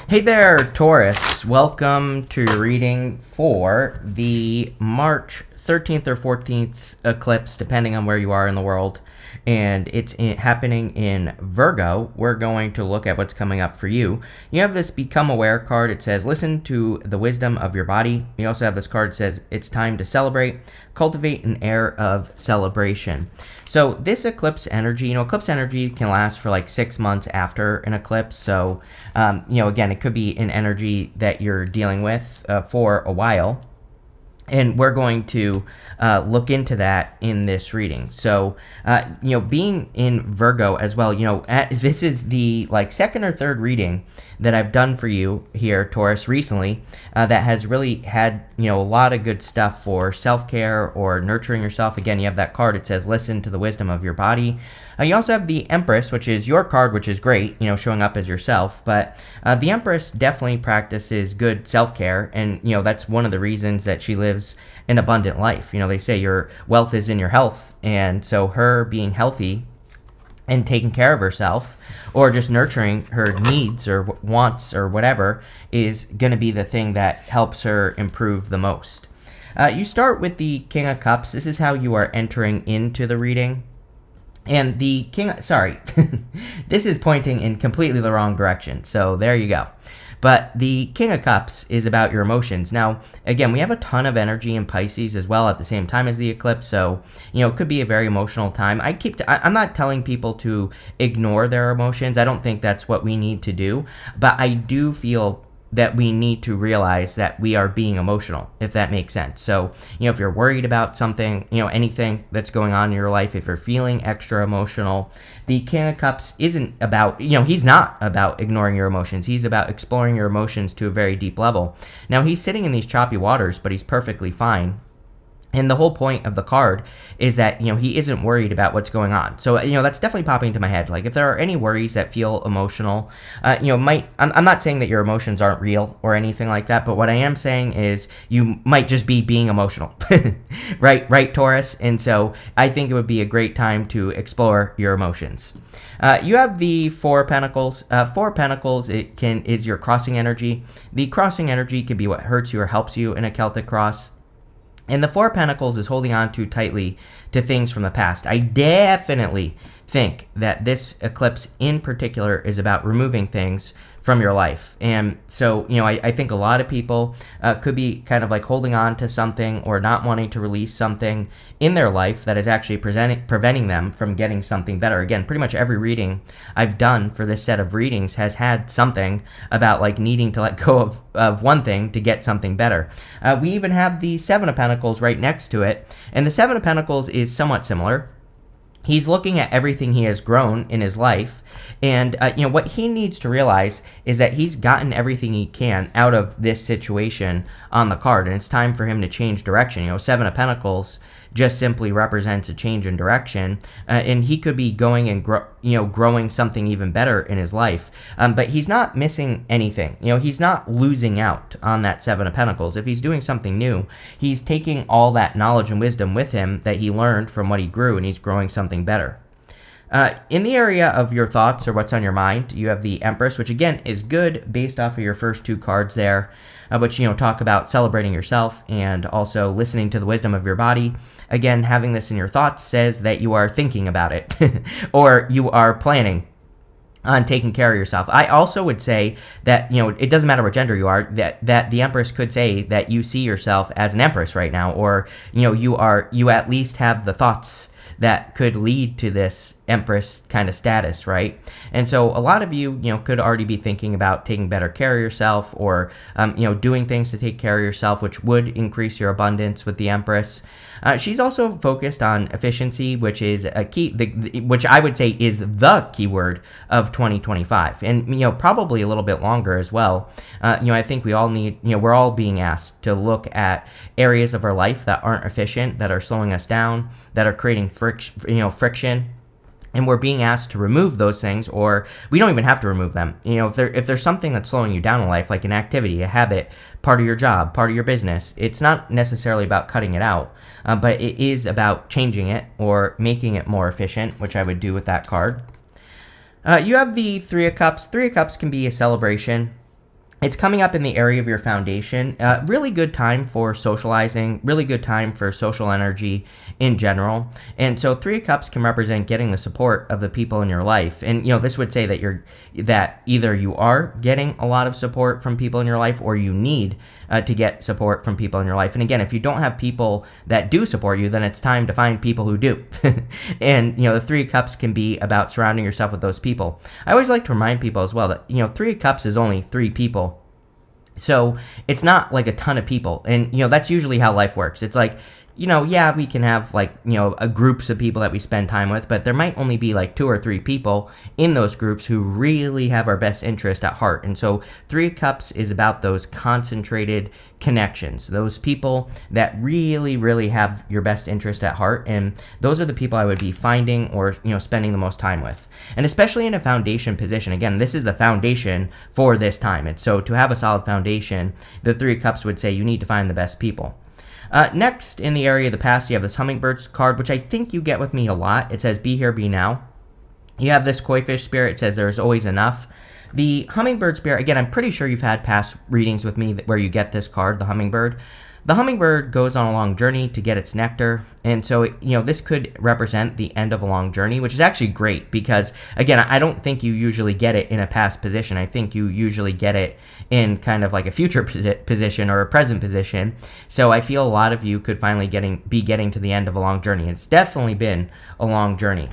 Hey there, Taurus. Welcome to your reading for the March 13th or 14th eclipse, depending on where you are in the world. And it's happening in Virgo. We're going to look at what's coming up for you. You have this Become Aware card. It says, listen to the wisdom of your body. You also have this card that says, it's time to celebrate. Cultivate an air of celebration. So this eclipse energy, eclipse energy can last for like 6 months after an eclipse. So, again, it could be an energy that you're dealing with for a while. And we're going to look into that in this reading. So, being in Virgo as well, this is the second or third reading that I've done for you here, Taurus, recently that has really had, a lot of good stuff for self-care or nurturing yourself. Again, you have that card. It says, listen to the wisdom of your body. You also have the Empress, which is your card, which is great, showing up as yourself. But the Empress definitely practices good self-care. And, that's one of the reasons that she lives an abundant life. They say your wealth is in your health. And so her being healthy and taking care of herself or just nurturing her needs or wants or whatever is going to be the thing that helps her improve the most. You start with the King of Cups. This is how you are entering into the reading. And the this is pointing in completely the wrong direction. So there you go. But the King of Cups is about your emotions. Now, again, we have a ton of energy in Pisces as well at the same time as the eclipse. So, it could be a very emotional time. I'm not telling people to ignore their emotions. I don't think that's what we need to do. But I do feel that we need to realize that we are being emotional, if that makes sense. So, if you're worried about something, anything that's going on in your life, if you're feeling extra emotional, the King of Cups isn't about, he's not about ignoring your emotions. He's about exploring your emotions to a very deep level. Now, he's sitting in these choppy waters, but he's perfectly fine. And the whole point of the card is that, he isn't worried about what's going on. So, that's definitely popping into my head. Like, if there are any worries that feel emotional, I'm not saying that your emotions aren't real or anything like that, but what I am saying is you might just be being emotional. Right, Taurus? And so I think it would be a great time to explore your emotions. You have the Four of Pentacles. Four of Pentacles, is your crossing energy. The crossing energy can be what hurts you or helps you in a Celtic cross. And the Four of Pentacles is holding on too tightly to things from the past. I definitely think that this eclipse in particular is about removing things from your life. And so, I think a lot of people could be kind of like holding on to something or not wanting to release something in their life that is actually preventing them from getting something better. Again, pretty much every reading I've done for this set of readings has had something about like needing to let go of one thing to get something better. We even have the Seven of Pentacles right next to it. And the Seven of Pentacles is somewhat similar. He's looking at everything he has grown in his life, and what he needs to realize is that he's gotten everything he can out of this situation on the card, and it's time for him to change direction. Seven of Pentacles just simply represents a change in direction, and he could be going and growing something even better in his life. But he's not missing anything. He's not losing out on that Seven of Pentacles. If he's doing something new, he's taking all that knowledge and wisdom with him that he learned from what he grew, and he's growing something better. In the area of your thoughts or what's on your mind, you have the Empress, which again is good based off of your first two cards there, which talk about celebrating yourself and also listening to the wisdom of your body. Again, having this in your thoughts says that you are thinking about it or you are planning on taking care of yourself. I also would say that, it doesn't matter what gender you are, that the Empress could say that you see yourself as an Empress right now, or, you at least have the thoughts that could lead to this Empress kind of status, right? And so a lot of you, could already be thinking about taking better care of yourself or, doing things to take care of yourself, which would increase your abundance with the Empress. She's also focused on efficiency, which is a key, which I would say is the keyword of 2025, and probably a little bit longer as well. I think we all need, we're all being asked to look at areas of our life that aren't efficient, that are slowing us down, that are creating friction. And we're being asked to remove those things, or we don't even have to remove them. If there's something that's slowing you down in life, like an activity, a habit, part of your job, part of your business, it's not necessarily about cutting it out, but it is about changing it or making it more efficient, which I would do with that card. You have the Three of Cups. Three of Cups can be a celebration. It's coming up in the area of your foundation. Really good time for socializing, really good time for social energy in general. And so Three of Cups can represent getting the support of the people in your life. And this would say that either you are getting a lot of support from people in your life, or you need to get support from people in your life. And again, if you don't have people that do support you, then it's time to find people who do. And the Three of Cups can be about surrounding yourself with those people. I always like to remind people as well that Three of Cups is only 3 people. So it's not like a ton of people. And, that's usually how life works. It's like, yeah, we can have like, groups of people that we spend time with, but there might only be like 2 or 3 people in those groups who really have our best interest at heart. And so Three of Cups is about those concentrated connections, those people that really, really have your best interest at heart. And those are the people I would be finding or, spending the most time with. And especially in a foundation position, again, this is the foundation for this time. And so to have a solid foundation, the Three of Cups would say you need to find the best people. Next, in the area of the past, you have this Hummingbirds card, which I think you get with me a lot. It says, be here, be now. You have this Koi fish spirit. It says there's always enough. The Hummingbird spirit, again, I'm pretty sure you've had past readings with me where you get this card, the Hummingbird. The hummingbird goes on a long journey to get its nectar, and so, this could represent the end of a long journey, which is actually great because, again, I don't think you usually get it in a past position. I think you usually get it in kind of like a future position or a present position, so I feel a lot of you could finally be getting to the end of a long journey. It's definitely been a long journey.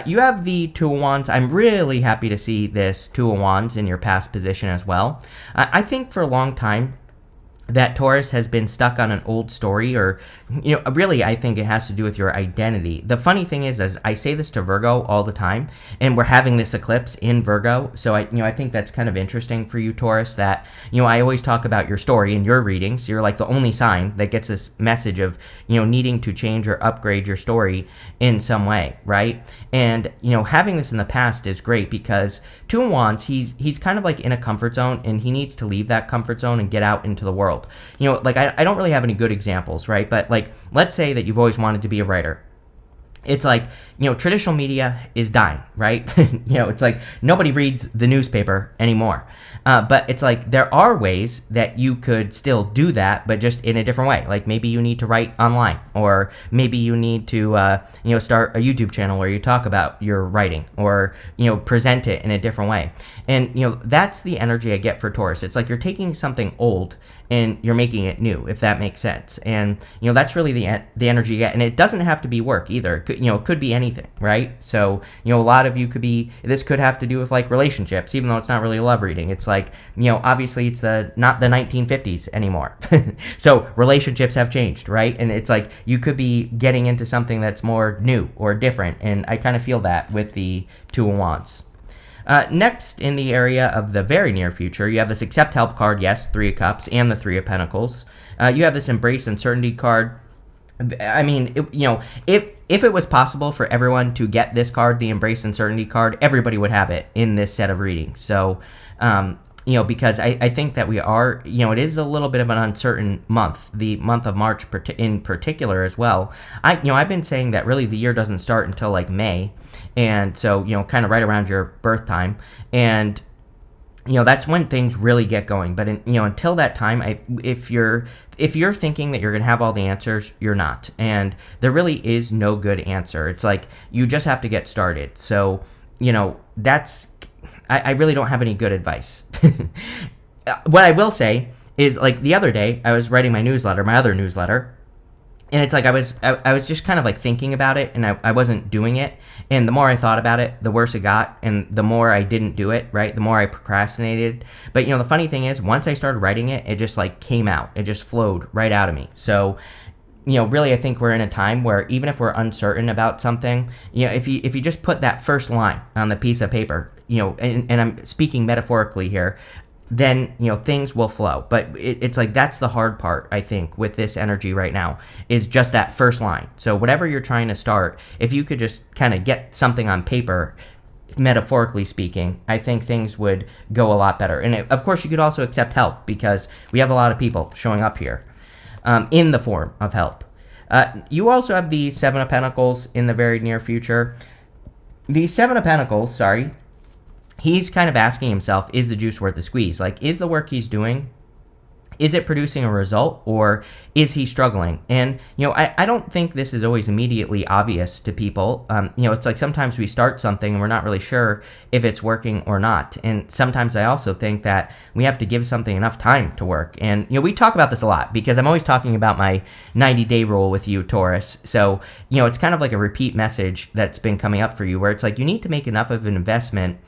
You have the Two of Wands. I'm really happy to see this Two of Wands in your past position as well. I think for a long time, that Taurus has been stuck on an old story, or, really I think it has to do with your identity. The funny thing is I say this to Virgo all the time, and we're having this eclipse in Virgo, so I think that's kind of interesting for you, Taurus, that, I always talk about your story in your readings. You're like the only sign that gets this message of, needing to change or upgrade your story in some way, right? And, having this in the past is great because Two of Wands, he's kind of like in a comfort zone, and he needs to leave that comfort zone and get out into the world. I don't really have any good examples, right? But let's say that you've always wanted to be a writer. It's like, traditional media is dying, right? It's like nobody reads the newspaper anymore. But it's like there are ways that you could still do that, but just in a different way. Like maybe you need to write online, or maybe you need to, start a YouTube channel where you talk about your writing, or, present it in a different way. And, that's the energy I get for Taurus. It's like you're taking something old and you're making it new, if that makes sense. And, that's really the energy you get. And it doesn't have to be work either. It could be anything, right? So, a lot of you this could have to do with like relationships, even though it's not really a love reading. It's like, obviously it's not the 1950s anymore. So relationships have changed, right? And it's like you could be getting into something that's more new or different. And I kind of feel that with the Two of Wands. Next, in the area of the very near future, you have this Accept Help card, yes, Three of Cups, and the Three of Pentacles. You have this Embrace Uncertainty card. I mean, if it was possible for everyone to get this card, the Embrace Uncertainty card, everybody would have it in this set of readings. So, because I think that we are, it is a little bit of an uncertain month, the month of March in particular as well. I've been saying that really the year doesn't start until like May, and so, kind of right around your birth time, and, that's when things really get going. But, until that time, if you're thinking that you're going to have all the answers, you're not. And there really is no good answer. It's like you just have to get started. So, I really don't have any good advice. What I will say is, like, the other day, I was writing my other newsletter, and it's like I was just kind of like thinking about it, and I wasn't doing it. And the more I thought about it, the worse it got, and the more I didn't do it, right? The more I procrastinated. But, the funny thing is, once I started writing it, it just like came out. It just flowed right out of me. So, really, I think we're in a time where even if we're uncertain about something, if you just put that first line on the piece of paper, and I'm speaking metaphorically here, then, things will flow. But it's like that's the hard part, I think, with this energy right now, is just that first line. So whatever you're trying to start, if you could just kind of get something on paper, metaphorically speaking, I think things would go a lot better. And of course, you could also accept help, because we have a lot of people showing up here in the form of help. You also have the Seven of Pentacles in the very near future. The Seven of Pentacles, he's kind of asking himself, is the juice worth the squeeze? Like, is the work he's doing, is it producing a result, or is he struggling? And, I don't think this is always immediately obvious to people. It's like sometimes we start something and we're not really sure if it's working or not. And sometimes I also think that we have to give something enough time to work. And, we talk about this a lot because I'm always talking about my 90-day rule with you, Taurus. So, it's kind of like a repeat message that's been coming up for you where it's like you need to make enough of an investment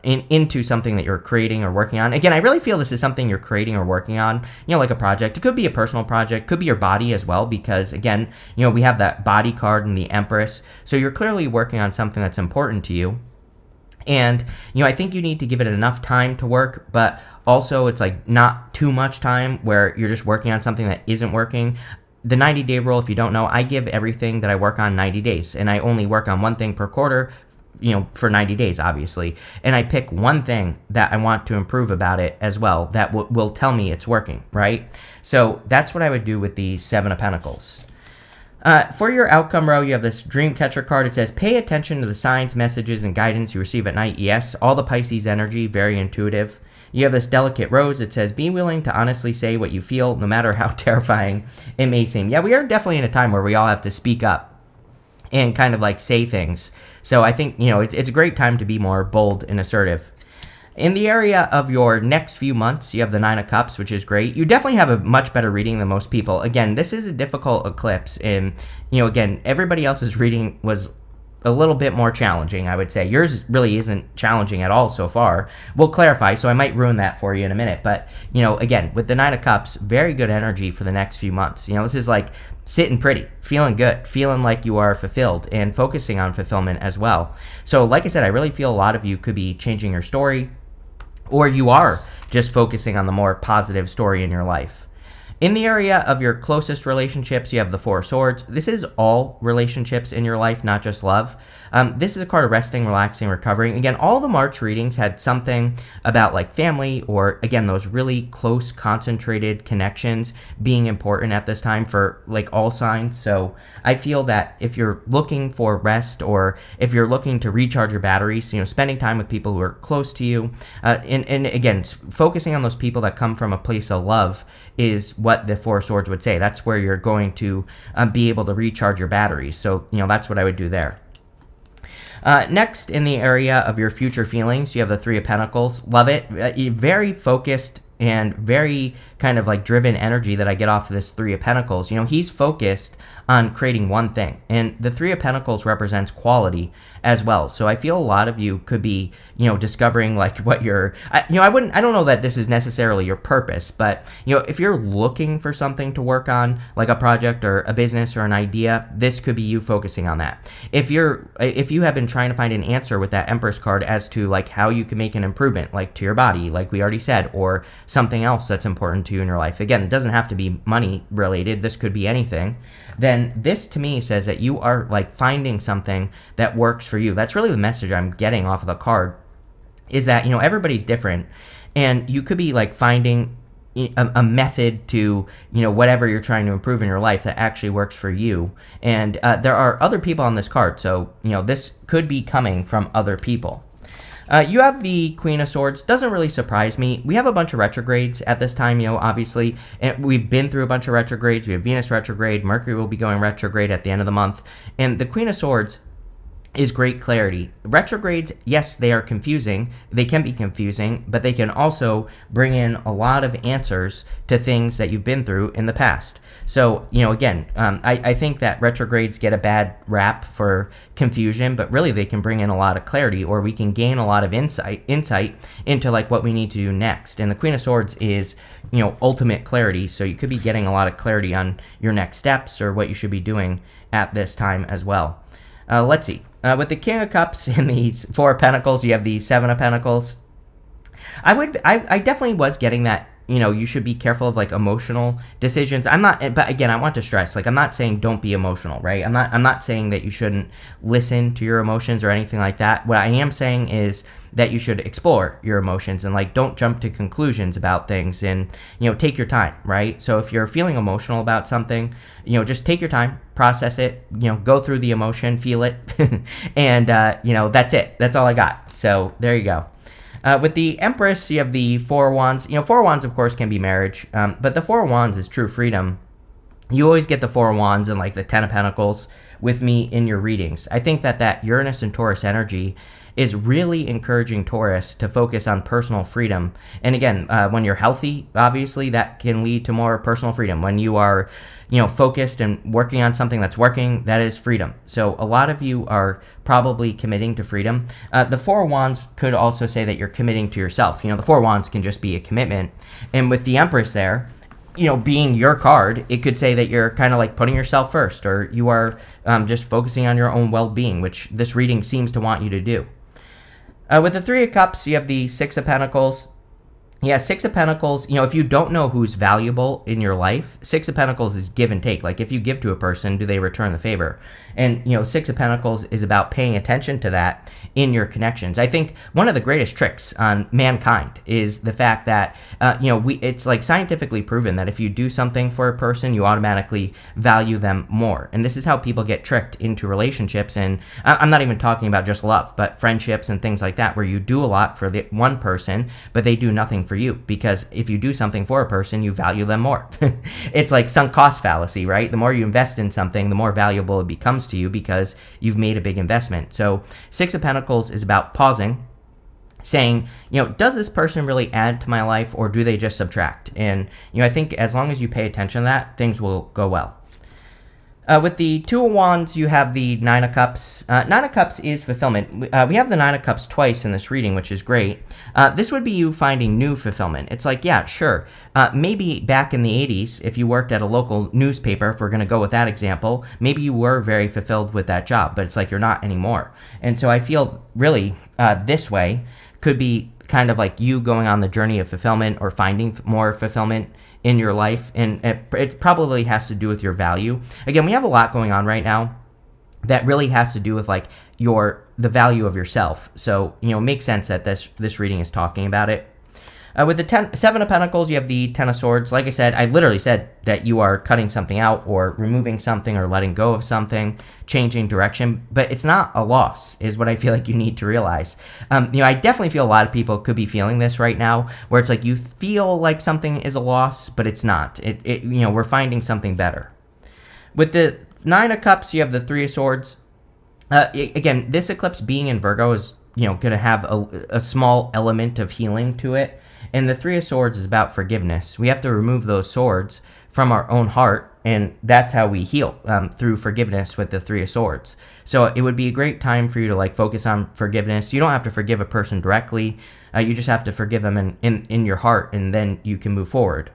into something that you're creating or working on. Again, I really feel this is something you're creating or working on, like a project. It could be a personal project, could be your body as well, because again, we have that body card and the Empress. So you're clearly working on something that's important to you. And, I think you need to give it enough time to work, but also it's like not too much time where you're just working on something that isn't working. The 90-day rule, if you don't know, I give everything that I work on 90 days, and I only work on one thing per quarter, for 90 days, obviously. And I pick one thing that I want to improve about it as well that will tell me it's working, right? So that's what I would do with the Seven of Pentacles. For your outcome row, you have this dream catcher card. It says, pay attention to the signs, messages, and guidance you receive at night. Yes, all the Pisces energy, very intuitive. You have this delicate rose. It says, be willing to honestly say what you feel, no matter how terrifying it may seem. Yeah, we are definitely in a time where we all have to speak up and kind of like say things. So I think, it's a great time to be more bold and assertive. In the area of your next few months, you have the Nine of Cups, which is great. You definitely have a much better reading than most people. Again, this is a difficult eclipse. And, again, everybody else's reading was a little bit more challenging, I would say. Yours really isn't challenging at all so far. We'll clarify, so I might ruin that for you in a minute. But, again, with the Nine of Cups, very good energy for the next few months. This is like sitting pretty, feeling good, feeling like you are fulfilled, and focusing on fulfillment as well. So, like I said, I really feel a lot of you could be changing your story, or you are just focusing on the more positive story in your life. In the area of your closest relationships, you have the Four of Swords. This is all relationships in your life, not just love. This is a card of resting, relaxing, recovering. Again, all the March readings had something about like family or, again, those really close, concentrated connections being important at this time for like all signs. So I feel that if you're looking for rest or if you're looking to recharge your batteries, spending time with people who are close to you, and again, focusing on those people that come from a place of love is what the Four of Swords would say. That's where you're going to be able to recharge your batteries. So, that's what I would do there. Next, in the area of your future feelings, you have the Three of Pentacles. Love it. Very focused and very kind of like driven energy that I get off of this Three of Pentacles. He's focused on creating one thing. And the Three of Pentacles represents quality as well. So I feel a lot of you could be, discovering like what I don't know that this is necessarily your purpose, but, if you're looking for something to work on, like a project or a business or an idea, this could be you focusing on that. If you have been trying to find an answer with that Empress card as to like how you can make an improvement, like to your body, like we already said, or something else that's important to you in your life. Again, it doesn't have to be money related. This could be anything. Then this to me says that you are like finding something that works for you. That's really the message I'm getting off of the card, is that, everybody's different, and you could be like finding a method to, whatever you're trying to improve in your life that actually works for you. And there are other people on this card. So, this could be coming from other people. You have the Queen of Swords. Doesn't really surprise me. We have a bunch of retrogrades at this time, obviously. And we've been through a bunch of retrogrades. We have Venus retrograde. Mercury will be going retrograde at the end of the month. And the Queen of Swords is great clarity. Retrogrades, yes, they are confusing. They can be confusing, but they can also bring in a lot of answers to things that you've been through in the past. So, again, I think that retrogrades get a bad rap for confusion, but really they can bring in a lot of clarity, or we can gain a lot of insight into like what we need to do next. And the Queen of Swords is, ultimate clarity. So you could be getting a lot of clarity on your next steps or what you should be doing at this time as well. Let's see. With the King of Cups and the Four of Pentacles, you have the Seven of Pentacles. I definitely was getting that, you should be careful of like emotional decisions. But again, I want to stress, like, I'm not saying don't be emotional, right? I'm not saying that you shouldn't listen to your emotions or anything like that. What I am saying is that you should explore your emotions and like don't jump to conclusions about things, and take your time, right? So if you're feeling emotional about something, just take your time, process it, go through the emotion, feel it, and that's it. That's all I got. So there you go. With the Empress, you have the Four of Wands. Four of Wands, of course, can be marriage, but the Four of Wands is true freedom. You always get the Four of Wands and like the Ten of Pentacles with me in your readings. I think that Uranus and Taurus energy is really encouraging Taurus to focus on personal freedom. And again, when you're healthy, obviously that can lead to more personal freedom. When you are, focused and working on something that's working, that is freedom. So a lot of you are probably committing to freedom. The Four of Wands could also say that you're committing to yourself. The Four of Wands can just be a commitment. And with the Empress there, being your card, it could say that you're kind of like putting yourself first, or you are just focusing on your own well-being, which this reading seems to want you to do. With the Three of Cups, you have the Six of Pentacles. Yeah, Six of Pentacles, if you don't know who's valuable in your life, Six of Pentacles is give and take. Like if you give to a person, do they return the favor? And, Six of Pentacles is about paying attention to that in your connections. I think one of the greatest tricks on mankind is the fact that, it's like scientifically proven that if you do something for a person, you automatically value them more. And this is how people get tricked into relationships. And I'm not even talking about just love, but friendships and things like that, where you do a lot for the one person, but they do nothing for you. Because if you do something for a person, you value them more. It's like sunk cost fallacy, right? The more you invest in something, the more valuable it becomes to you because you've made a big investment. So Six of Pentacles is about pausing, saying, does this person really add to my life, or do they just subtract? And, I think as long as you pay attention to that, things will go well. With the Two of Wands, you have the Nine of Cups. Nine of Cups is fulfillment. We have the Nine of Cups twice in this reading, which is great. This would be you finding new fulfillment. It's like, yeah, sure. Maybe back in the 80s, if you worked at a local newspaper, if we're going to go with that example, maybe you were very fulfilled with that job, but it's like you're not anymore. And so I feel really this way could be kind of like you going on the journey of fulfillment or finding more fulfillment in your life, and it probably has to do with your value. Again, we have a lot going on right now that really has to do with like the value of yourself. So it makes sense that this reading is talking about it. With the Seven of Pentacles, you have the Ten of Swords. Like I said, I literally said that you are cutting something out or removing something or letting go of something, changing direction, but it's not a loss is what I feel like you need to realize. I definitely feel a lot of people could be feeling this right now, where it's like you feel like something is a loss, but it's not. We're finding something better. With the Nine of Cups, you have the Three of Swords. Again, this eclipse being in Virgo is going to have a small element of healing to it. And the Three of Swords is about forgiveness. We have to remove those swords from our own heart, and that's how we heal, through forgiveness with the Three of Swords. So it would be a great time for you to like focus on forgiveness. You don't have to forgive a person directly. You just have to forgive them in your heart, and then you can move forward.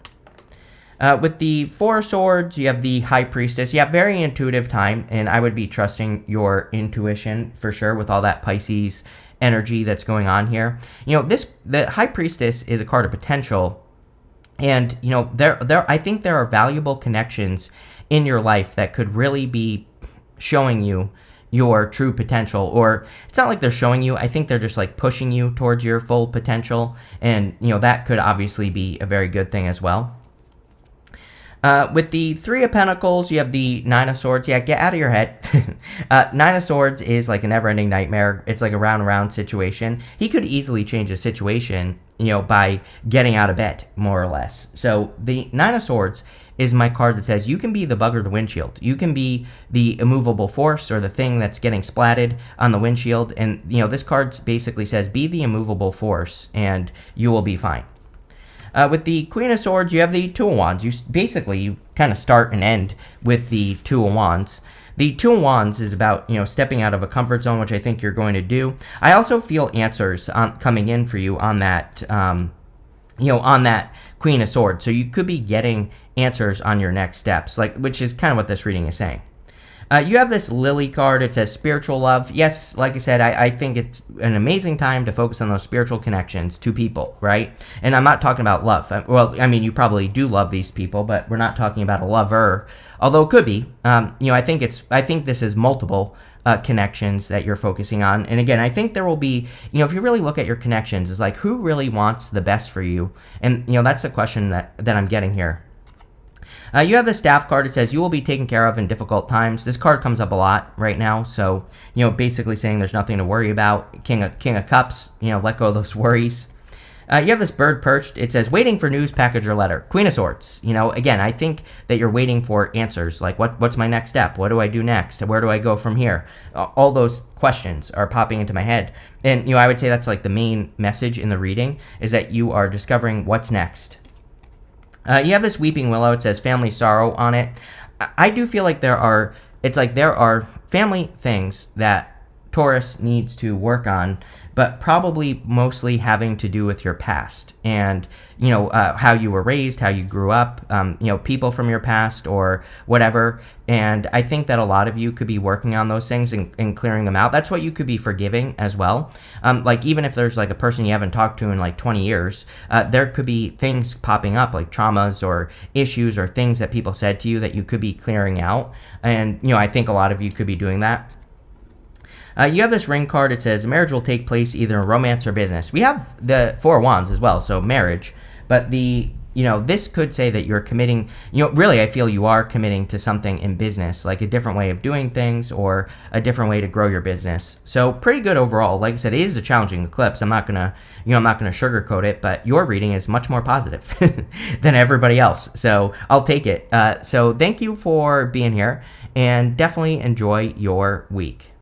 With the Four of Swords, you have the High Priestess. Yeah, very intuitive time, and I would be trusting your intuition for sure with all that Pisces energy that's going on here. The High Priestess is a card of potential, and I think there are valuable connections in your life that could really be showing you your true potential. Or it's not like they're showing you, I think they're just like pushing you towards your full potential, and that could obviously be a very good thing as well. With the Three of Pentacles, you have the Nine of Swords. Yeah, get out of your head. Nine of Swords is like a never-ending nightmare. It's like a round-and-round situation. He could easily change the situation, by getting out of bed, more or less. So the Nine of Swords is my card that says you can be the bug or the windshield. You can be the immovable force or the thing that's getting splatted on the windshield. And, this card basically says be the immovable force and you will be fine. With the Queen of Swords, you have the Two of Wands. You kind of start and end with the Two of Wands. The Two of Wands is about, stepping out of a comfort zone, which I think you're going to do. I also feel answers coming in for you on that, on that Queen of Swords. So you could be getting answers on your next steps, which is kind of what this reading is saying. You have this Lily card. It says spiritual love. Yes, like I said, I think it's an amazing time to focus on those spiritual connections to people, right? And I'm not talking about love. Well, I mean, you probably do love these people, but we're not talking about a lover, although it could be. I think this is multiple connections that you're focusing on. And again, I think there will be, if you really look at your connections, it's like who really wants the best for you? And, that's the question that I'm getting here. You have the staff card. It says you will be taken care of in difficult times. This card comes up a lot right now, so basically saying there's nothing to worry about. King of Cups. Let go of those worries. You have this bird perched. It says waiting for news, package, or letter. Queen of Swords. Again, I think that you're waiting for answers. Like what's my next step? What do I do next? Where do I go from here? All those questions are popping into my head, and I would say that's like the main message in the reading is that you are discovering what's next. You have this weeping willow. It says family sorrow on it. I do feel like there are family things that Taurus needs to work on, but probably mostly having to do with your past and how you were raised, how you grew up, people from your past or whatever. And I think that a lot of you could be working on those things and clearing them out. That's what you could be forgiving as well. Like even if there's like a person you haven't talked to in like 20 years, there could be things popping up like traumas or issues or things that people said to you that you could be clearing out. And I think a lot of you could be doing that. You have this ring card. It says marriage will take place either in romance or business. We have the Four of Wands as well, so marriage. But this could say that you're committing, really I feel you are committing to something in business, like a different way of doing things or a different way to grow your business. So pretty good overall. Like I said, it is a challenging eclipse. I'm not gonna sugarcoat it, but your reading is much more positive than everybody else. So I'll take it. So thank you for being here and definitely enjoy your week.